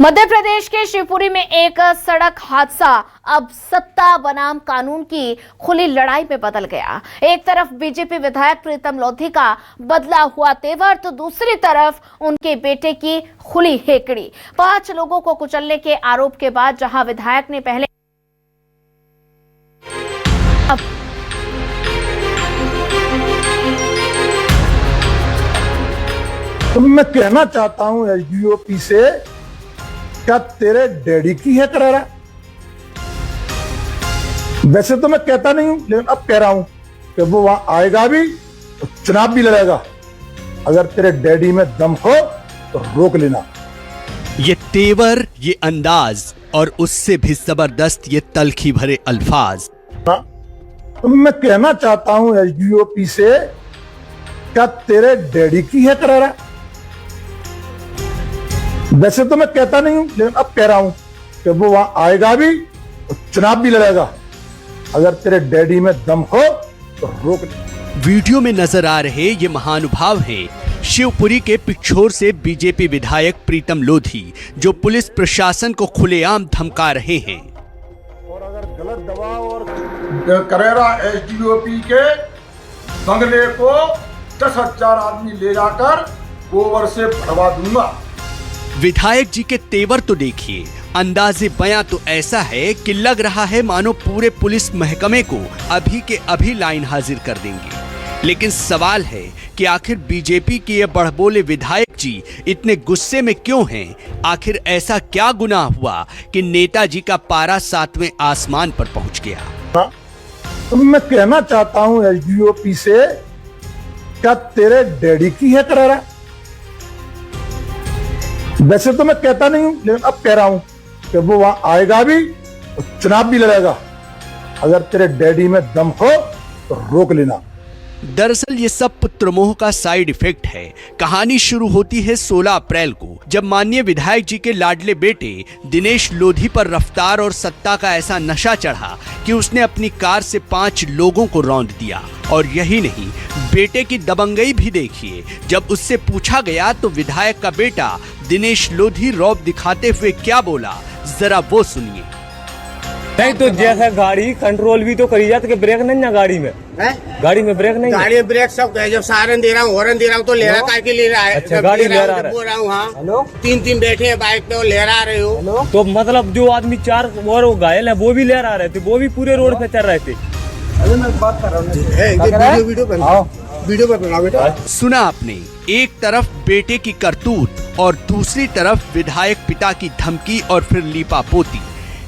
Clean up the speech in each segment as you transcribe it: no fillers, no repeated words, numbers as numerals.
मध्य प्रदेश के शिवपुरी में एक सड़क हादसा अब सत्ता बनाम कानून की खुली लड़ाई में बदल गया। एक तरफ बीजेपी विधायक प्रीतम लोधी का बदला हुआ तेवर तो दूसरी तरफ उनके बेटे की खुली हेकड़ी। 5 लोगों को कुचलने के आरोप के बाद जहां विधायक ने पहले तो मैं कहना चाहता हूं एसडीओपी से, क्या तेरे डैडी की है करारा? वैसे तो मैं कहता नहीं हूं, लेकिन अब कह रहा हूं कि वो वहां आएगा भी और चुनाव भी लड़ेगा। अगर तेरे डैडी में दम हो तो रोक लेना। ये तेवर, ये अंदाज और उससे भी जबरदस्त ये तलखी भरे अल्फाज। तो मैं कहना चाहता हूं एसडीओपी से, क्या तेरे डैडी की है करारा? वैसे तो मैं कहता नहीं हूं, लेकिन अब कह रहा हूं कि वो वहां आएगा भी और चुनाव भी लड़ेगा। अगर तेरे डैडी में दम हो तो रोक ले। वीडियो में नजर आ रहे ये महानुभाव हैं शिवपुरी के पिछोर से बीजेपी विधायक प्रीतम लोधी, जो पुलिस प्रशासन को खुलेआम धमका रहे हैं। और अगर गलत दबाव और करेरा एसडीओपी के बंगले को 10,000 आदमी ले जाकर गोबर से भरवा दूंगा। विधायक जी के तेवर तो देखिए, अंदाजे बयां तो ऐसा है कि लग रहा है मानो पूरे पुलिस महकमे को अभी के अभी लाइन हाजिर कर देंगे। लेकिन सवाल है कि आखिर बीजेपी के ये बड़बोले विधायक जी इतने गुस्से में क्यों हैं? आखिर ऐसा क्या गुनाह हुआ कि नेताजी का पारा 7वें आसमान पर पहुंच गया? तो मैं कहना चाहता हूं एसडीओपी से, क्या तेरे डैडी की है करारा? वैसे तो मैं कहता नहीं हूं, लेकिन अब कह रहा हूं कि वो वहां आएगा भी और चुनाव भी लड़ेगा। अगर तेरे डैडी में दम हो तो रोक लेना। दरअसल ये सब पुत्रमोह का साइड इफेक्ट है। कहानी शुरू होती है 16 अप्रैल को, जब माननीय विधायक जी के लाडले बेटे दिनेश लोधी पर रफ्तार और सत्ता का ऐसा नशा चढ़ा कि उसने अपनी कार से 5 लोगों को रौंद दिया। और यही नहीं, बेटे की दबंगई भी देखिए। जब उससे पूछा गया तो विधायक का बेटा दिनेश लोधी रौब दिखाते हुए क्या बोला, जरा वो सुनिए। नहीं तो जैसा गाड़ी कंट्रोल भी तो करी जाती, ब्रेक नहीं ना गाड़ी में है? गाड़ी में ब्रेक नहीं, गाड़ी में ब्रेक सब है। जब सारन दे रहा हूँ, हॉर्न दे रहा हूँ तो लहरा काय के ले रहा है। अच्छा, गाड़ी लहरा रहा है। बोल रहा हूँ हाँ। हेलो, 3 बैठे हैं बाइक पे और लहरा रहे हो। तो मतलब जो आदमी 4 और घायल है वो भी लहरा रहे थे, वो भी पूरे रोड पे चल रहे थे। मैं बात कर रहा हूँ, वीडियो पे बनाओ बेटा। सुना आपने, एक तरफ बेटे की करतूत और दूसरी तरफ विधायक पिता की धमकी और फिर लीपापोती।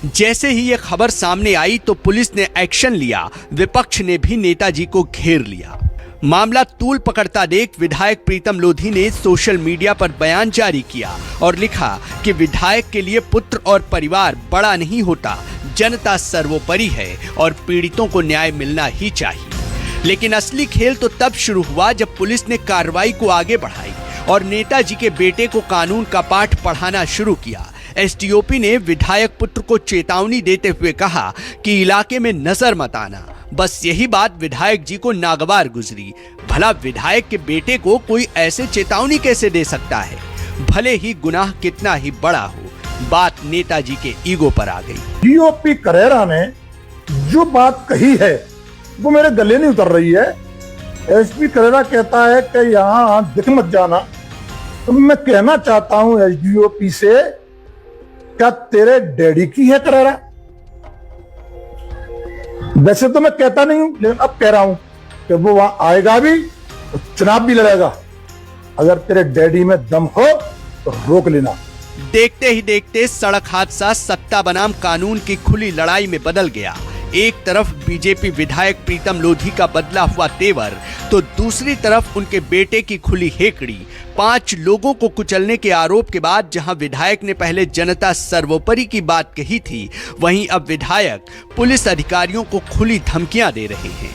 जैसे ही ये खबर सामने आई तो पुलिस ने एक्शन लिया, विपक्ष ने भी नेताजी को घेर लिया। मामला तूल पकड़ता देख विधायक प्रीतम लोधी ने सोशल मीडिया पर बयान जारी किया और लिखा कि विधायक के लिए पुत्र और परिवार बड़ा नहीं होता, जनता सर्वोपरि है और पीड़ितों को न्याय मिलना ही चाहिए। लेकिन असली खेल तो तब शुरू हुआ जब पुलिस ने कार्रवाई को आगे बढ़ाई और नेताजी के बेटे को कानून का पाठ पढ़ाना शुरू किया। एसडीओपी ने विधायक पुत्र को चेतावनी देते हुए कहा कि इलाके में नजर मत आना। बस यही बात विधायक जी को नागवार गुजरी। भला विधायक के बेटे को कोई ऐसे चेतावनी कैसे दे सकता है? भले ही गुनाह कितना ही बड़ा हो, बात नेताजी के ईगो पर आ गई। डीओपी करेरा ने जो बात कही है वो मेरे गले नहीं उतर रही है। एसपी करेरा कहता है कि यहाँ दिख मत जाना। तो मैं कहना चाहता हूं एसडीओपी से, क्या तेरे डैडी की है करेरा? वैसे तो मैं कहता नहीं हूं, लेकिन अब कह रहा हूं कि वो वहां आएगा भी और चुनाव भी लड़ेगा। अगर तेरे डैडी में दम हो तो रोक लेना। देखते ही देखते सड़क हादसा सत्ता बनाम कानून की खुली लड़ाई में बदल गया। एक तरफ बीजेपी विधायक प्रीतम लोधी का बदला हुआ तेवर तो दूसरी तरफ उनके बेटे की खुली हेकड़ी। 5 लोगों को कुचलने के आरोप के बाद जहां विधायक ने पहले जनता सर्वोपरि की बात कही थी, वहीं अब विधायक पुलिस अधिकारियों को खुली धमकियां दे रहे हैं।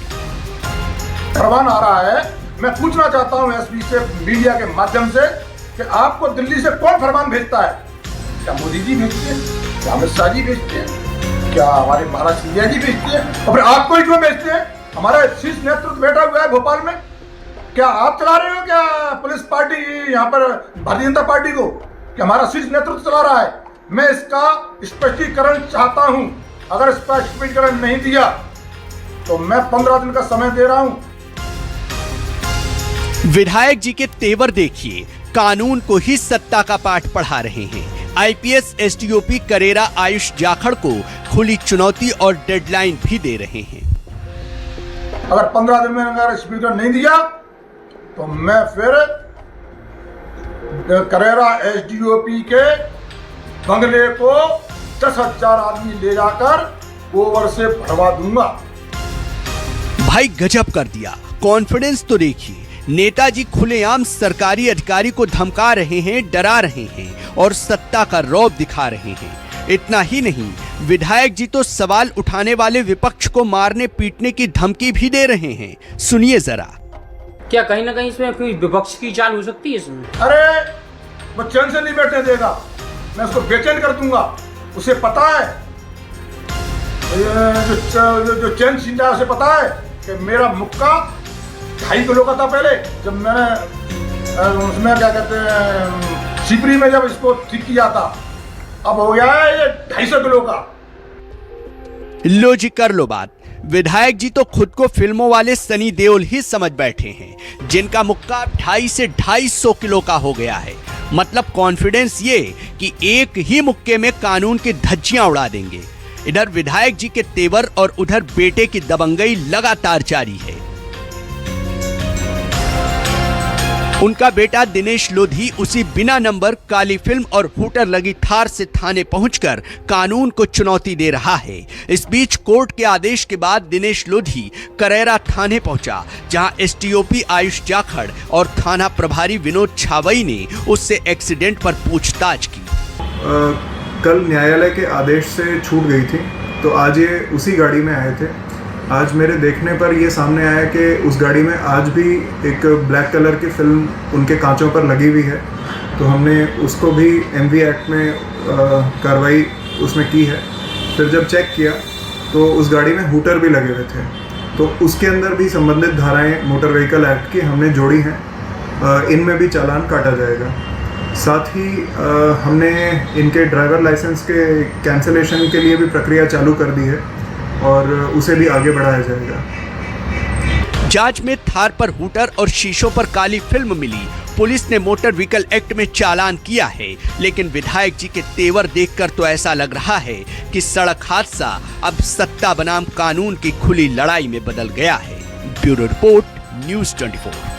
फरमान आ रहा है, मैं पूछना चाहता हूं एसपी से मीडिया के माध्यम से कि आपको दिल्ली से कौन फरमान भेजता है? क्या मोदी जी भेजते हैं? क्या अमित शाह जी भेजते हैं? क्या हमारे महाराज सिंधिया जी भेजते हैं? और फिर आपको ही क्यों भेजते हैं? हमारा शीर्ष नेतृत्व बैठा हुआ है भोपाल में। क्या आप चला रहे हो क्या पुलिस पार्टी यहाँ पर भारतीय जनता पार्टी को? कि हमारा शीर्ष नेतृत्व चला रहा है? मैं इसका स्पष्टीकरण चाहता हूं। अगर स्पष्टीकरण नहीं दिया तो मैं 15 दिन का समय दे रहा हूं। विधायक जी के तेवर देखिए, कानून को ही सत्ता का पाठ पढ़ा रहे हैं। आईपीएस एसडीओपी करेरा आयुष जाखड़ को खुली चुनौती और डेडलाइन भी दे रहे हैं। अगर 15 दिन में अगर स्पीकर नहीं दिया तो मैं फिर करेरा एसडीओपी के बंगले को 10,000 आदमी ले जाकर गोबर से भरवा दूंगा। भाई गजब कर दिया। कॉन्फिडेंस तो देखिए, नेताजी खुलेआम सरकारी अधिकारी को धमका रहे हैं, डरा रहे हैं और सत्ता का रौब दिखा रहे हैं। इतना ही नहीं, विधायक जी तो सवाल उठाने वाले विपक्ष को मारने पीटने की धमकी भी दे रहे हैं। सुनिए जरा। क्या कहीं ना कहीं इसमें कोई विपक्ष की चाल हो सकती है इसमें? अरे वो चैन से नहीं बैठने देगा, मैं उसको बेचैन कर दूंगा। उसे पता है, जो चैन छीन जाए उसे पता है कि मेरा मुक्का 2.5 किलो का था पहले, जब मैंने उसमें क्या कहते हैं सिपरी में जब इसको ठीक किया था। अब हो गया है ये 250 किलो का। लो जी, कर लो बात। विधायक जी तो खुद को फिल्मों वाले सनी देओल ही समझ बैठे हैं, जिनका मुक्का 250 से 250 किलो का हो गया है। मतलब कॉन्फिडेंस ये कि एक ही मुक्के में कानून की धज्जियां उड़ा देंगे। इधर विधायक जी के तेवर और उधर बेटे की दबंगई लगातार जारी है। उनका बेटा दिनेश लोधी उसी बिना नंबर काली फिल्म और हूटर लगी थार से थाने पहुंचकर कानून को चुनौती दे रहा है। इस बीच कोर्ट के आदेश के बाद दिनेश लोधी करेरा थाने पहुंचा, जहां एसटीओपी आयुष जाखड़ और थाना प्रभारी विनोद छावई ने उससे एक्सीडेंट पर पूछताछ की। कल न्यायालय के आदेश से छूट गई थी, तो आज ये उसी गाड़ी में आए थे। आज मेरे देखने पर ये सामने आया कि उस गाड़ी में आज भी एक ब्लैक कलर की फिल्म उनके कांचों पर लगी हुई है, तो हमने उसको भी एमवी एक्ट में कार्रवाई उसमें की है। फिर जब चेक किया तो उस गाड़ी में हूटर भी लगे हुए थे, तो उसके अंदर भी संबंधित धाराएं मोटर व्हीकल एक्ट की हमने जोड़ी हैं। इनमें भी चालान काटा जाएगा। साथ ही हमने इनके ड्राइवर लाइसेंस के कैंसिलेशन के लिए भी प्रक्रिया चालू कर दी है और उसे भी आगे बढ़ाया जाएगा। जांच में थार पर हूटर और शीशों पर काली फिल्म मिली। पुलिस ने मोटर व्हीकल एक्ट में चालान किया है, लेकिन विधायक जी के तेवर देखकर तो ऐसा लग रहा है कि सड़क हादसा अब सत्ता बनाम कानून की खुली लड़ाई में बदल गया है। Bureau report, news 24।